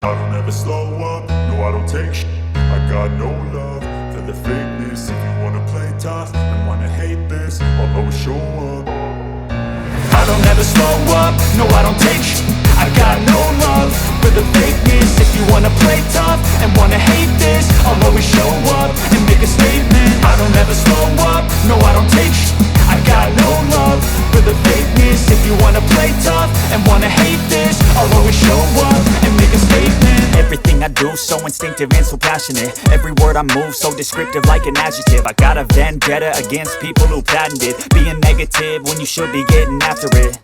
I don't ever slow up, no I don't take sh**. I got no love for the fakeness. If you wanna play tough and wanna hate this, I'll always show up. I don't ever slow up, no I don't take sh**. I got no love for the fakeness. If you wanna play tough and wanna hate this, I'll always show up and make a statement. I don't ever slow up, no I don't take sh**. I got no love for the fakeness. If you wanna play tough and wanna hate this, I'll always show up and make a statement. Everything I do so instinctive and so passionate. Every word I move so descriptive like an adjective. I got a vendetta against people who patented being negative when you should be getting after it.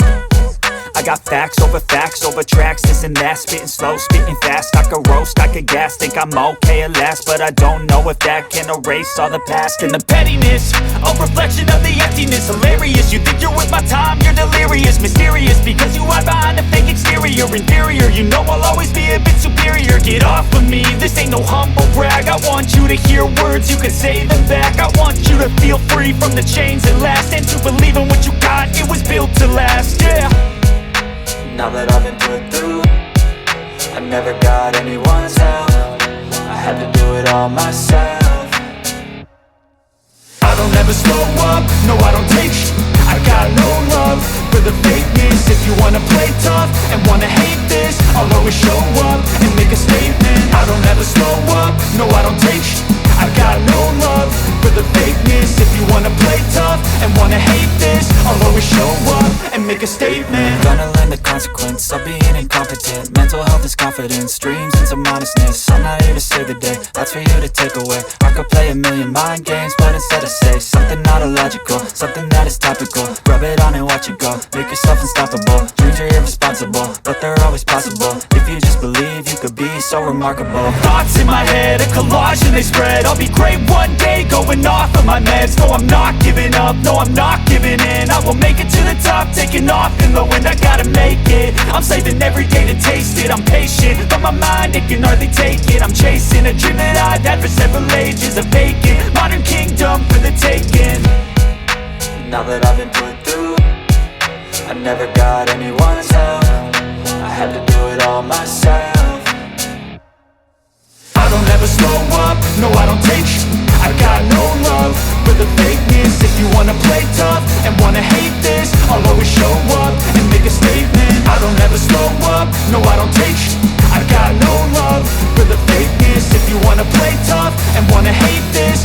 I got facts over tracks, this and that. Spitting slow, spitting fast, I could roast, I could gas. Think I'm okay at last, but I don't know if that can erase all the past. And the pettiness, a reflection of the emptiness. Hilarious, you think you're with my time, you're delirious. Mysterious, because you hide behind a fake exterior. Inferior, you know I'll always be a bit superior. Get off of me, this ain't no humble brag. I want you to hear words, you can say them back. I want you to feel free from the chains that last, and to believe in what you got, it was built to last, yeah. Now that I've been put through, I never got anyone's help. I had to do it all myself. I don't ever slow up, no I don't take sh**. I got no love for the fakeness. If you wanna play tough and wanna hate this, I'll always show up and make a statement. I don't ever slow up, no I don't take sh**. I got no love for the fakeness. If you wanna play tough and wanna hate this, I'll always show up and make a statement. Gonna learn the consequence of being incompetent. Mental health is confidence, dreams and some honestness. I'm not here to save the day, that's for you to take away. I could play a million mind games, but instead I say something not illogical, something that is topical. Rub it on and watch it go, make yourself unstoppable. Dreams are irresponsible, but they're always possible. If you just believe, you could be so remarkable. Thoughts in my head, a collage and they spread. I'll be great one day, going off of my meds. No, I'm not giving up, no, I'm not giving in. I will make it to the top, taking off in the wind. I gotta make it, I'm saving every day to taste it. I'm patient, but my mind, it can hardly take it. I'm chasing a dream that I've had for several ages. A vacant, modern kingdom for the taking. Now that I've been put through, I never got anyone's help. I had to do it all myself. I don't ever slow up, no I don't take sh**.